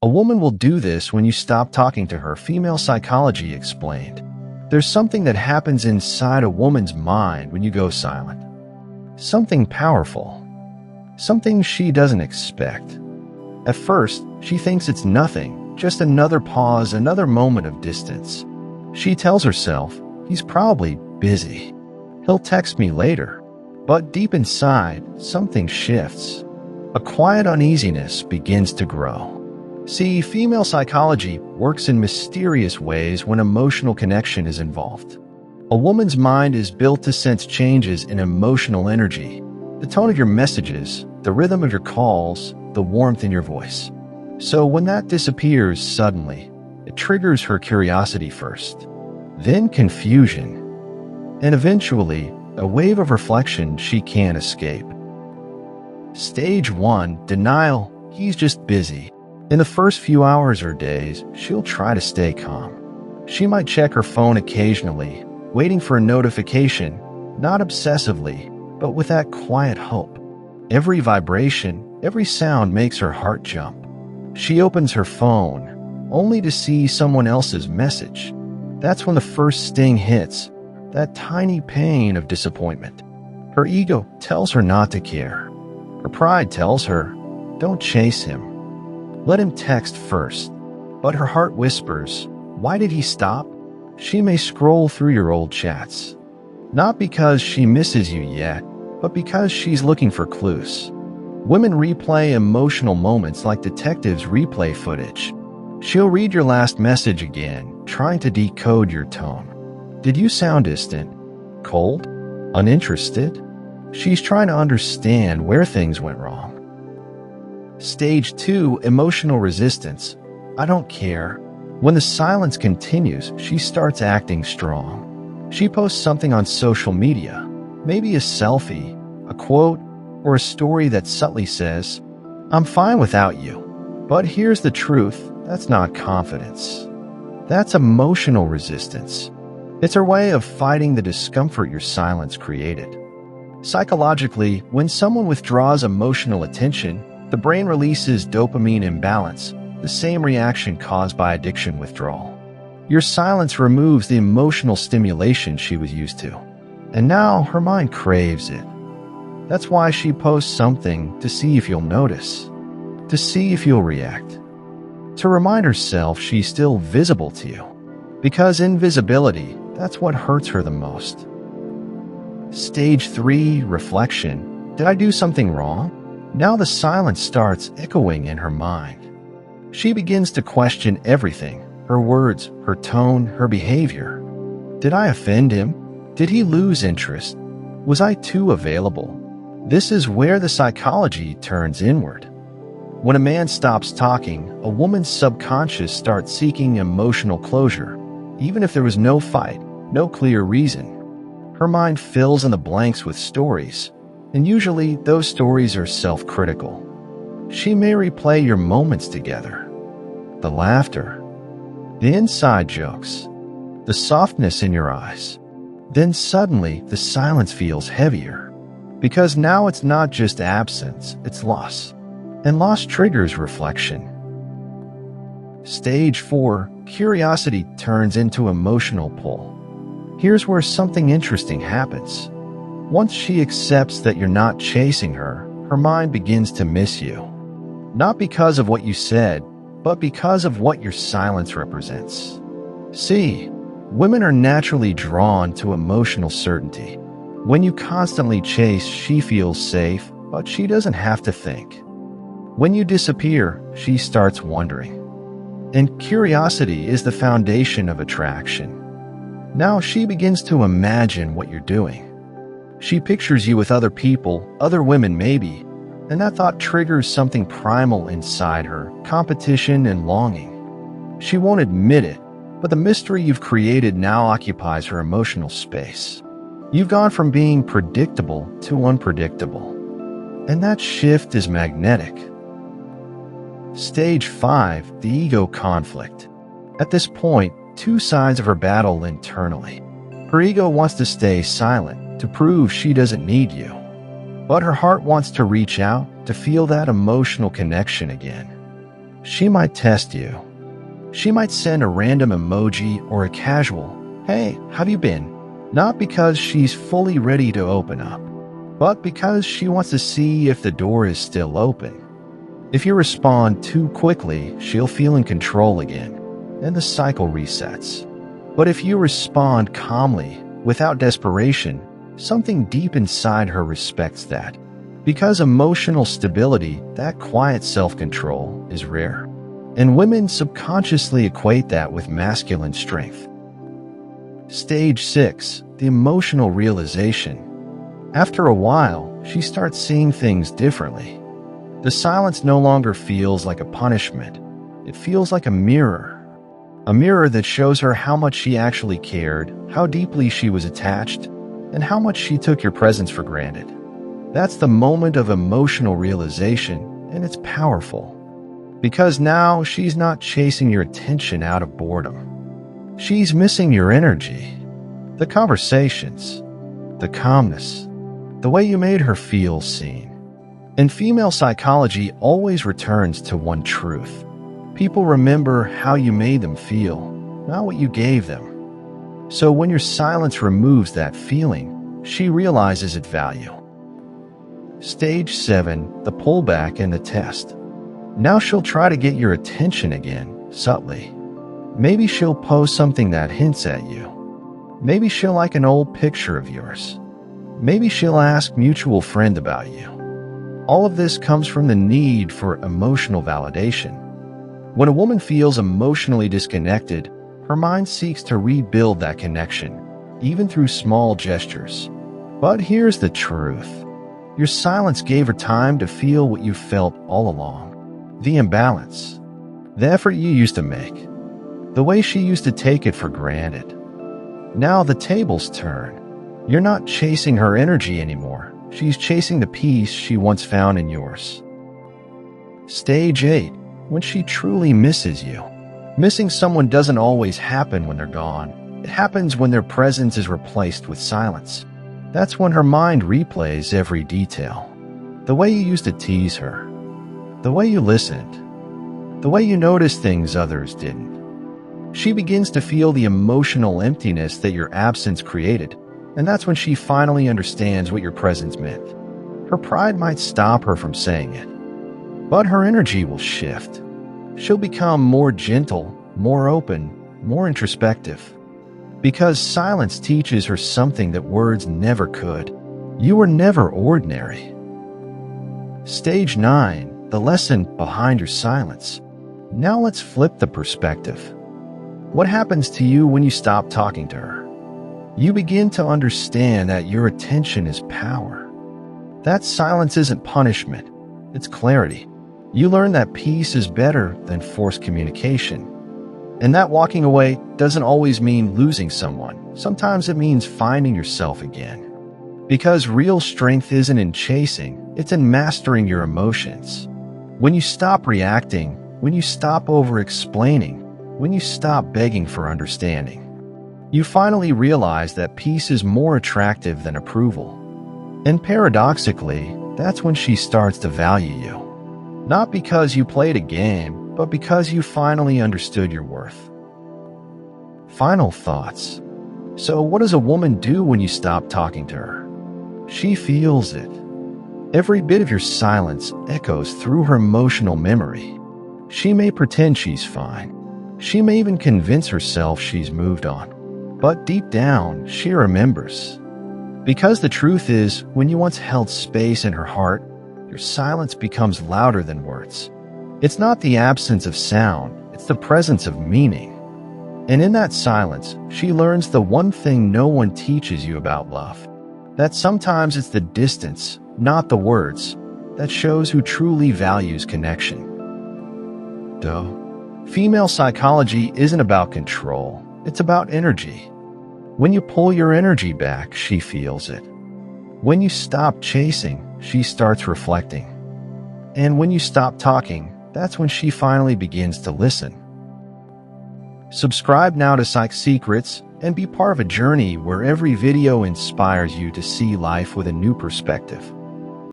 A woman will do this when you stop talking to her, female psychology explained. There's something that happens inside a woman's mind when you go silent. Something powerful. Something she doesn't expect. At first, she thinks it's nothing, just another pause, another moment of distance. She tells herself, he's probably busy. He'll text me later. But deep inside, something shifts. A quiet uneasiness begins to grow. See, female psychology works in mysterious ways when emotional connection is involved. A woman's mind is built to sense changes in emotional energy, the tone of your messages, the rhythm of your calls, the warmth in your voice. So when that disappears suddenly, it triggers her curiosity first, then confusion, and eventually a wave of reflection she can't escape. Stage 1, denial. He's just busy. In the first few hours or days, she'll try to stay calm. She might check her phone occasionally, waiting for a notification, not obsessively, but with that quiet hope. Every vibration, every sound makes her heart jump. She opens her phone, only to see someone else's message. That's when the first sting hits, that tiny pain of disappointment. Her ego tells her not to care. Her pride tells her, don't chase him. Let him text first. But her heart whispers, why did he stop? She may scroll through your old chats. Not because she misses you yet, but because she's looking for clues. Women replay emotional moments like detectives replay footage. She'll read your last message again, trying to decode your tone. Did you sound distant? Cold? Uninterested? She's trying to understand where things went wrong. Stage 2, emotional resistance. I don't care. When the silence continues, she starts acting strong. She posts something on social media, maybe a selfie, a quote, or a story that subtly says, I'm fine without you. But here's the truth, that's not confidence. That's emotional resistance. It's her way of fighting the discomfort your silence created. Psychologically, when someone withdraws emotional attention, the brain releases dopamine imbalance, the same reaction caused by addiction withdrawal. Your silence removes the emotional stimulation she was used to, and now her mind craves it. That's why she posts something, to see if you'll notice, to see if you'll react, to remind herself she's still visible to you. Because invisibility, that's what hurts her the most. Stage 3, reflection. Did I do something wrong? Now the silence starts echoing in her mind. She begins to question everything, her words, her tone, her behavior. Did I offend him? Did he lose interest? Was I too available? This is where the psychology turns inward. When a man stops talking, a woman's subconscious starts seeking emotional closure, even if there was no fight, no clear reason. Her mind fills in the blanks with stories, and usually those stories are self-critical. She may replay your moments together, the laughter, the inside jokes, the softness in your eyes. Then suddenly the silence feels heavier, because now it's not just absence, it's loss. And loss triggers reflection. Stage 4, curiosity turns into emotional pull. Here's where something interesting happens. Once she accepts that you're not chasing her, her mind begins to miss you. Not because of what you said, but because of what your silence represents. See, women are naturally drawn to emotional certainty. When you constantly chase, she feels safe, but she doesn't have to think. When you disappear, she starts wondering. And curiosity is the foundation of attraction. Now she begins to imagine what you're doing. She pictures you with other people, other women maybe, and that thought triggers something primal inside her, competition and longing. She won't admit it, but the mystery you've created now occupies her emotional space. You've gone from being predictable to unpredictable, and that shift is magnetic. Stage 5, the ego conflict. At this point, two sides of her battle internally. Her ego wants to stay silent, to prove she doesn't need you. But her heart wants to reach out, to feel that emotional connection again. She might test you. She might send a random emoji or a casual, "Hey, have you been?" Not because she's fully ready to open up, but because she wants to see if the door is still open. If you respond too quickly, she'll feel in control again, and the cycle resets. But if you respond calmly, without desperation, something deep inside her respects that. Because emotional stability, that quiet self-control, is rare. And women subconsciously equate that with masculine strength. Stage 6. The emotional realization. After a while, she starts seeing things differently. The silence no longer feels like a punishment. It feels like a mirror. A mirror that shows her how much she actually cared, how deeply she was attached, and how much she took your presence for granted. That's the moment of emotional realization, and it's powerful. Because now she's not chasing your attention out of boredom. She's missing your energy, the conversations, the calmness, the way you made her feel seen. And female psychology always returns to one truth. People remember how you made them feel, not what you gave them. So when your silence removes that feeling, she realizes its value. Stage 7. The pullback and the test. Now she'll try to get your attention again, subtly. Maybe she'll post something that hints at you. Maybe she'll like an old picture of yours. Maybe she'll ask a mutual friend about you. All of this comes from the need for emotional validation. When a woman feels emotionally disconnected, her mind seeks to rebuild that connection, even through small gestures. But here's the truth. Your silence gave her time to feel what you felt all along. The imbalance. The effort you used to make. The way she used to take it for granted. Now the tables turn. You're not chasing her energy anymore. She's chasing the peace she once found in yours. Stage 8. When she truly misses you. Missing someone doesn't always happen when they're gone. It happens when their presence is replaced with silence. That's when her mind replays every detail. The way you used to tease her. The way you listened. The way you noticed things others didn't. She begins to feel the emotional emptiness that your absence created, and that's when she finally understands what your presence meant. Her pride might stop her from saying it, but her energy will shift. She'll become more gentle, more open, more introspective. Because silence teaches her something that words never could. You were never ordinary. Stage 9. The lesson behind your silence. Now let's flip the perspective. What happens to you when you stop talking to her? You begin to understand that your attention is power. That silence isn't punishment, it's clarity. You learn that peace is better than forced communication. And that walking away doesn't always mean losing someone. Sometimes it means finding yourself again. Because real strength isn't in chasing, it's in mastering your emotions. When you stop reacting, when you stop over-explaining, when you stop begging for understanding, you finally realize that peace is more attractive than approval. And paradoxically, that's when she starts to value you. Not because you played a game, but because you finally understood your worth. Final thoughts. So what does a woman do when you stop talking to her? She feels it. Every bit of your silence echoes through her emotional memory. She may pretend she's fine. She may even convince herself she's moved on. But deep down, she remembers. Because the truth is, when you once held space in her heart, your silence becomes louder than words. It's not the absence of sound, it's the presence of meaning. And in that silence, she learns the one thing no one teaches you about love. That sometimes it's the distance, not the words, that shows who truly values connection. Though, female psychology isn't about control, it's about energy. When you pull your energy back, she feels it. When you stop chasing, she starts reflecting. And when you stop talking, that's when she finally begins to listen. Subscribe now to Psych Secrets and be part of a journey where every video inspires you to see life with a new perspective.